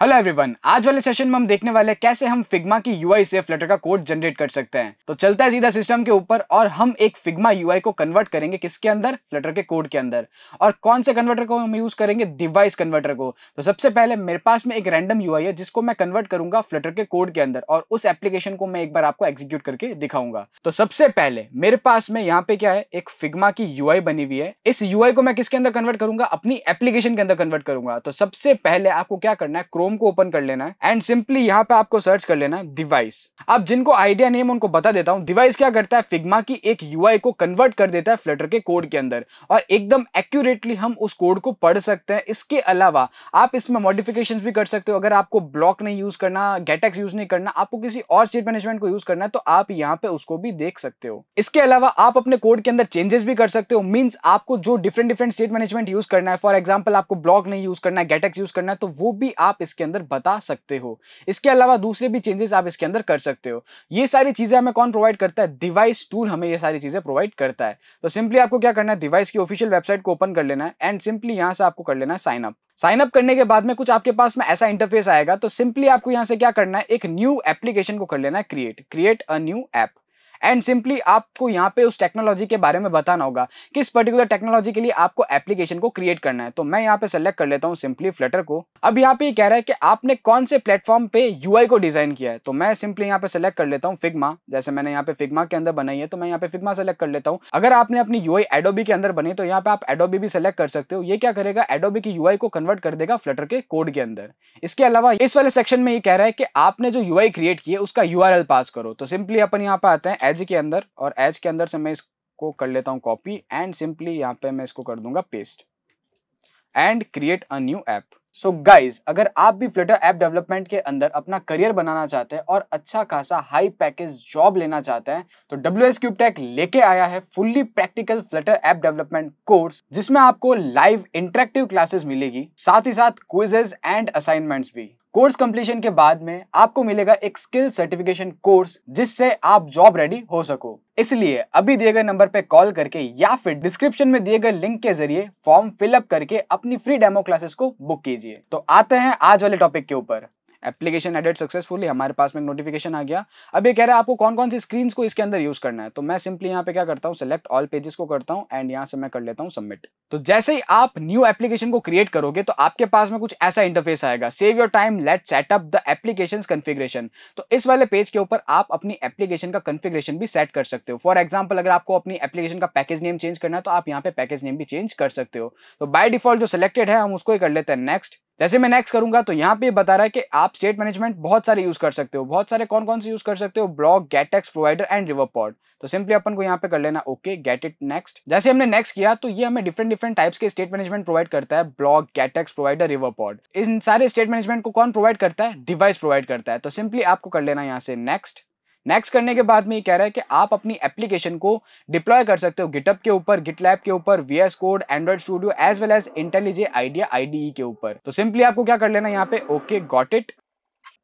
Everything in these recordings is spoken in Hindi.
हेलो एवरीवन, आज वाले सेशन में हम देखने वाले हैं कैसे हम फिग्मा की यूआई से फ्लटर का कोड जनरेट कर सकते हैं। तो चलता है सीधा सिस्टम के ऊपर और हम एक फिग्मा यूआई को कन्वर्ट करेंगे किसके अंदर, फ्लटर के कोड के अंदर। और कौन से कन्वर्टर को हम यूज करेंगे, डिवाइस कन्वर्टर को। तो सबसे पहले मेरे पास में एक रैंडम यूआई है जिसको मैं कन्वर्ट करूंगा फ्लटर के कोड के अंदर और उस एप्लीकेशन को मैं एक बार आपको एग्जीक्यूट करके दिखाऊंगा। तो सबसे पहले मेरे पास में यहाँ पे क्या है, एक फिग्मा की यूआई बनी हुई है। इस यूआई को मैं किसके अंदर कन्वर्ट करूंगा, अपनी एप्लीकेशन के अंदर कन्वर्ट करूंगा। तो सबसे पहले आपको क्या करना है, क्रोम को ओपन कर लेना है एंड सिंपली यहाँ पे आपको सर्च कर लेना है डिवाइस। अब जिनको आइडिया नहीं है उनको बता देता हूं, डिवाइस क्या करता है, फिग्मा की एक यूआई को कन्वर्ट कर देता है फ्लटर के कोड के अंदर और एकदम एक्यूरेटली हम उस कोड को पढ़ सकते हैं। इसके अलावा आप इसमें मॉडिफिकेशंस भी कर सकते हो। अगर आपको ब्लॉक नहीं यूज करना, गेटएक्स यूज नहीं करना, आपको किसी और स्टेट मैनेजमेंट को यूज करना है तो आप यहाँ पे उसको भी देख सकते हो। इसके अलावा आप अपने कोड के अंदर चेंजेस भी कर सकते हो। मींस आपको जो डिफरेंट स्टेट मैनेजमेंट यूज करना है, फॉर एग्जांपल आपको ब्लॉक नहीं यूज करना है, गेटएक्स यूज करना है, तो वो भी आप इसके अंदर बता सकते हो। इसके अलावा दूसरे भी चेंजेस आप इसके अंदर कर सकते हो। ये सारी चीजें हमें कौन प्रोवाइड करता है, डिवाइस टूल हमें ये सारी चीजें प्रोवाइड करता है। तो सिंपली आपको क्या करना है, डिवाइस की ऑफिशियल वेबसाइट को ओपन कर लेना है एंड सिंपली यहां से आपको कर लेना है साइन अप। साइन अप करने के बाद में कुछ आपके पास में ऐसा इंटरफेस आएगा। तो सिंपली आपको यहां से क्या करना है, एक न्यू एप्लीकेशन को कर लेना है create a new app and simply आपको यहाँ पे उस टेक्नोलॉजी के बारे में बताना होगा, किस पर्टिकुलर टेक्नोलॉजी के लिए आपको एप्लीकेशन को क्रिएट करना है। तो मैं यहाँ पे सेलेक्ट कर लेता हूँ सिंपली फ्लटर को। अब यहाँ पे कह रहा है कि आपने कौन से प्लेटफॉर्म पे यूआई को डिजाइन किया है। तो मैं सिंपली यहाँ पे सेलेक्ट कर लेता हूँ फिग्मा। जैसे मैंने यहाँ पे फिग्मा के अंदर बनाई है तो मैं यहाँ पे फिग्मा सेलेक्ट कर लेता हूँ। अगर आपने अपनी यूआई एडोबी के अंदर बनी तो यहाँ पे आप एडोबी भी सेलेक्ट कर सकते हो। ये क्या करेगा, एडोबी की यूआई को कन्वर्ट कर देगा फ्लटर के कोड के अंदर। इसके अलावा इस वाले सेक्शन में ये कह रहा है कि आपने जो यूआई क्रिएट की है उसका यूआरएल पास करो। तो सिंपली अपन यहाँ पे आते हैं एज के अंदर और एज के अंदर से मैं इसको कर लेता हूं कॉपी एंड सिंपली यहां पे मैं इसको कर दूंगा paste and create a new app. So guys, अगर आप भी फ्लटर ऐप डेवलपमेंट के अंदर अपना करियर बनाना चाहते हैं और अच्छा खासा हाई पैकेज जॉब लेना चाहते हैं तो WS क्यूब टेक लेके आया है fully practical Flutter app development course, जिसमें आपको लाइव इंटरेक्टिव क्लासेस मिलेगी, साथ ही साथ क्विजेस एंड असाइनमेंट्स भी। कोर्स कंप्लीशन के बाद में आपको मिलेगा एक स्किल सर्टिफिकेशन कोर्स जिससे आप जॉब रेडी हो सको। इसलिए अभी दिए गए नंबर पे कॉल करके या फिर डिस्क्रिप्शन में दिए गए लिंक के जरिए फॉर्म फिलअप करके अपनी फ्री डेमो क्लासेस को बुक कीजिए। तो आते हैं आज वाले टॉपिक के ऊपर। एप्लीकेशन एडेड सक्सेसफुली, हमारे पास में नोटिफिकेशन आ गया। अब ये कह रहा है आपको कौन कौन सी स्क्रीन्स को इसके अंदर यूज करना है। तो मैं सिंपली यहाँ पे क्या करता हूँ, सेलेक्ट ऑल पेजेस को करता हूँ एंड यहाँ से मैं कर लेता हूँ सबमिट। तो जैसे ही आप न्यू एप्लीकेशन को क्रिएट करोगे तो आपके पास में कुछ ऐसा इंटरफेस आएगा, save your time, let set up the applications configuration. तो इस वाले पेज के ऊपर आप अपनी एप्लीकेशन का कॉन्फ़िगरेशन भी सेट कर सकते हो। फॉर एग्जांपल अगर आपको अपनी एप्लीकेशन का पैकेज नेम चेंज करना है तो आप यहाँ पे पैकेज नेम भी चेंज कर सकते हो। तो बाय डिफॉल्ट जो सिलेक्टेड है हम उसको ही कर लेते हैं नेक्स्ट। जैसे मैं नेक्स्ट करूंगा तो यहाँ पे बता रहा है कि आप स्टेट मैनेजमेंट बहुत सारे यूज कर सकते हो। बहुत सारे कौन कौन से यूज कर सकते हो, ब्लॉक, गेटएक्स, प्रोवाइडर एंड रिवरपॉड। तो सिंपली अपन को यहाँ पे कर लेना ओके, गेट इट नेक्स्ट। जैसे हमने नेक्स्ट किया तो ये हमें डिफरेंट टाइप्स के स्टेट मैनेजमेंट प्रोवाइड करता है, ब्लॉक, गेटएक्स, प्रोवाइडर, रिवरपॉड। इन सारे स्टेट मैनेजमेंट को कौन प्रोवाइड करता है, डिवाइस प्रोवाइड करता है। तो सिंपली आपको कर लेना यहाँ से नेक्स्ट। नेक्स्ट करने के बाद में ये कह रहा है कि आप अपनी एप्लीकेशन को डिप्लॉय कर सकते हो गिटहब के ऊपर, गिटलैब के ऊपर, VS code, Android Studio as well as IntelliJ IDEA IDE के ऊपर। तो सिंपली आपको क्या कर लेना यहाँ पे ओके, गॉट इट।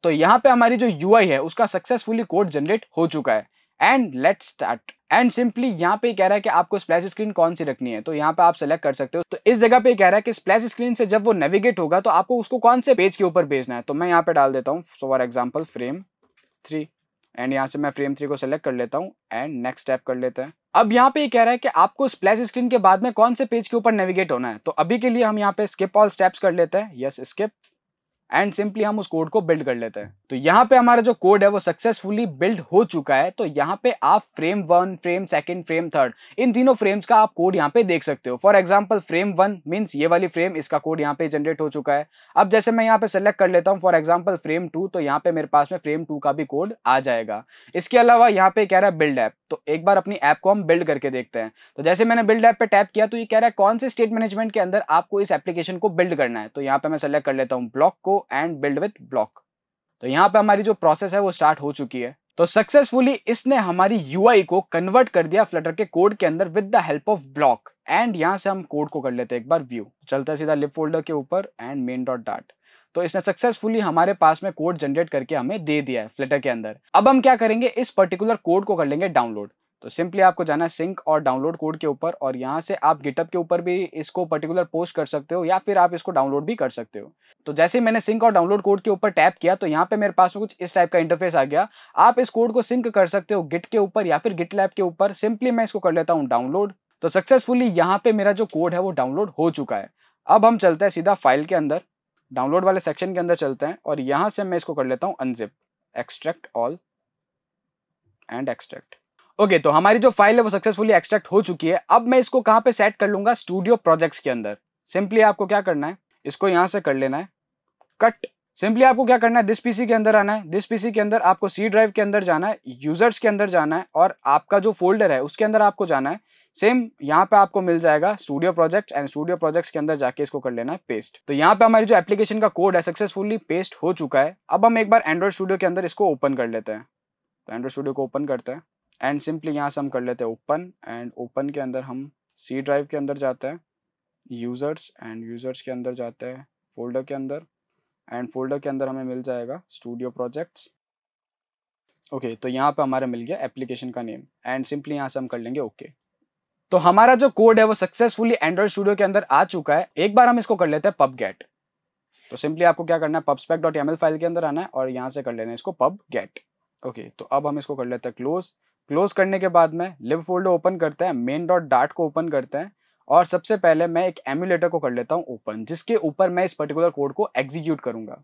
तो यहाँ पे हमारी जो यूआई है उसका सक्सेसफुली कोड जनरेट हो चुका है and let's start. And simply यहाँ पे कह रहा है कि आपको स्प्लैश स्क्रीन कौन सी रखनी है। तो यहाँ पे आप सेलेक्ट कर सकते हो। तो इस जगह पे कह रहा है कि स्प्लैश स्क्रीन से जब वो नेविगेट होगा तो आपको उसको कौन से पेज के ऊपर भेजना है। तो मैं यहाँ पे डाल देता हूँ फॉर एग्जाम्पल फ्रेम 3 एंड यहाँ से मैं फ्रेम 3 को सेलेक्ट कर लेता हूँ एंड नेक्स्ट स्टेप कर लेते हैं। अब यहाँ पे ये कह रहा है कि आपको स्प्लैश स्क्रीन के बाद में कौन से पेज के ऊपर नेविगेट होना है। तो अभी के लिए हम यहाँ पे स्किप ऑल स्टेप्स कर लेते हैं, यस स्किप, एंड सिंपली हम उस कोड को बिल्ड कर लेते हैं। तो यहाँ पे हमारा जो कोड है वो सक्सेसफुली बिल्ड हो चुका है। तो यहाँ पे आप फ्रेम 1, फ्रेम 2, फ्रेम 3 इन तीनों फ्रेम्स का आप कोड यहाँ पे देख सकते हो। फॉर एग्जांपल फ्रेम 1 मींस ये वाली फ्रेम, इसका कोड यहाँ पे जनरेट हो चुका है। अब जैसे मैं यहाँ पे सेलेक्ट कर लेता हूँ फॉर एग्जांपल फ्रेम 2, तो यहाँ पे मेरे पास में फ्रेम 2 का भी कोड आ जाएगा। इसके अलावा यहाँ पे कह रहा है बिल्ड ऐप। तो एक बार अपनी ऐप को हम बिल्ड करके देखते हैं। तो जैसे मैंने बिल्ड ऐप पे टैप किया तो ये कह रहा है कौन से स्टेट मैनेजमेंट के अंदर आपको इस एप्लीकेशन को बिल्ड करना है। तो यहाँ पे मैं सेलेक्ट कर लेता हूँ ब्लॉक को एंड बिल्ड विद ब्लॉक। तो यहाँ पे हमारी जो प्रोसेस है वो स्टार्ट हो चुकी है। तो सक्सेसफुली इसने हमारी यूआई को कन्वर्ट कर दिया फ्लटर के कोड के अंदर with the help of block. And यहाँ से हम कोड को कर लेते हैं एक बार व्यू, चलता है सीधा लिब फोल्डर के ऊपर एंड मेन डॉट डाट। तो इसने सक्सेसफुली हमारे पास में कोड जनरेट करके हमें दे दिया है फ्लटर के अंदर। अब हम क्या करेंगे, इस पर्टिकुलर कोड को कर लेंगे डाउनलोड। तो सिंपली आपको जाना है सिंक और डाउनलोड कोड के ऊपर, और यहाँ से आप गिटहब के ऊपर भी इसको पर्टिकुलर पोस्ट कर सकते हो या फिर आप इसको डाउनलोड भी कर सकते हो। तो जैसे ही मैंने सिंक और डाउनलोड कोड के ऊपर टैप किया तो यहाँ पे मेरे पास में कुछ इस टाइप का इंटरफेस आ गया। आप इस कोड को सिंक कर सकते हो गिट के ऊपर या फिर गिटलैब के ऊपर। सिंपली मैं इसको कर लेता हूँ डाउनलोड। तो सक्सेसफुली यहाँ पे मेरा जो कोड है वो डाउनलोड हो चुका है। अब हम चलते हैं सीधा फाइल के अंदर, डाउनलोड वाले सेक्शन के अंदर चलते हैं, और यहाँ से मैं इसको कर लेता हूँ unzip, extract all and extract. Okay, तो हमारी जो फाइल है वो सक्सेसफुली एक्सट्रैक्ट हो चुकी है। अब मैं इसको कहाँ पे सेट कर लूंगा, स्टूडियो प्रोजेक्ट्स के अंदर। सिंपली आपको क्या करना है, इसको यहाँ से कर लेना है कट। सिंपली आपको क्या करना है, दिस पीसी के अंदर आना है। दिस पीसी के अंदर आपको सी ड्राइव के अंदर जाना है, यूजर्स के अंदर जाना है, और आपका जो फोल्डर है उसके अंदर आपको जाना है। सेम यहाँ पे आपको मिल जाएगा studio projects, and studio projects के अंदर जाके इसको कर लेना है पेस्ट। तो यहाँ पे हमारी जो एप्लीकेशन का कोड है सक्सेसफुली पेस्ट हो चुका है। अब हम एक बार एंड्रॉइड स्टूडियो के अंदर इसको ओपन कर लेते हैं। तो एंड्रॉइड स्टूडियो को ओपन करते हैं, एंड सिंपली यहाँ से हम कर लेते हैं ओपन, एंड ओपन के अंदर हम सी ड्राइव के अंदर जाते हैं, यूजर्स, एंड यूजर्स के अंदर जाते हैं फोल्डर के अंदर, एंड फोल्डर के अंदर हमें मिल जाएगा स्टूडियो प्रोजेक्ट्स। ओके, तो यहाँ पे हमारा मिल गया एप्लीकेशन का नेम, एंड सिंपली यहाँ से हम कर लेंगे ओके। तो हमारा जो कोड है वो सक्सेसफुली एंड्रॉइड स्टूडियो के अंदर आ चुका है। एक बार हम इसको कर लेते हैं पब गेट। तो सिंपली आपको क्या करना है, pubspec.yaml फाइल के अंदर आना है और यहाँ से कर लेना है इसको pub get। ओके, तो अब हम इसको कर लेते हैं क्लोज। क्लोज करने के बाद में लिब फोल्डर ओपन करते हैं, main.dart को ओपन करते हैं, और सबसे पहले मैं एक एमुलेटर को कर लेता हूँ ओपन, जिसके ऊपर मैं इस पर्टिकुलर कोड को एग्जीक्यूट करूंगा।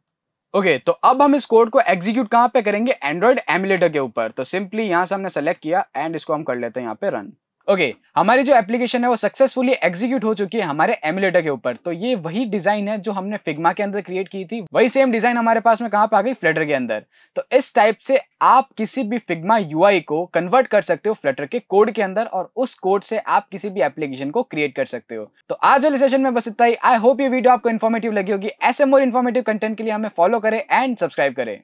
ओके, तो अब हम इस कोड को एग्जीक्यूट कहाँ पे करेंगे, एंड्रॉइड एमुलेटर के ऊपर। तो सिंपली यहाँ से हमने सेलेक्ट किया, एंड इसको हम कर लेते हैं यहाँ पे रन। ओके, हमारी जो एप्लीकेशन है वो सक्सेसफुली एग्जीक्यूट हो चुकी है हमारे एमुलेटर के ऊपर। तो ये वही डिजाइन है जो हमने फिग्मा के अंदर क्रिएट की थी, वही सेम डिजाइन हमारे पास में कहां पे आ गई, फ्लटर के अंदर। तो इस टाइप से आप किसी भी फिग्मा यूआई को कन्वर्ट कर सकते हो फ्लटर के कोड के अंदर, और उस कोड से आप किसी भी एप्लीकेशन को क्रिएट कर सकते हो। तो आज वाले सेशन में बस इतना ही। आई होप ये वीडियो आपको इन्फॉर्मेटिव लगी होगी। ऐसे मोर इन्फॉर्मेटिव कंटेंट के लिए हमें फॉलो करें एंड सब्सक्राइब करें।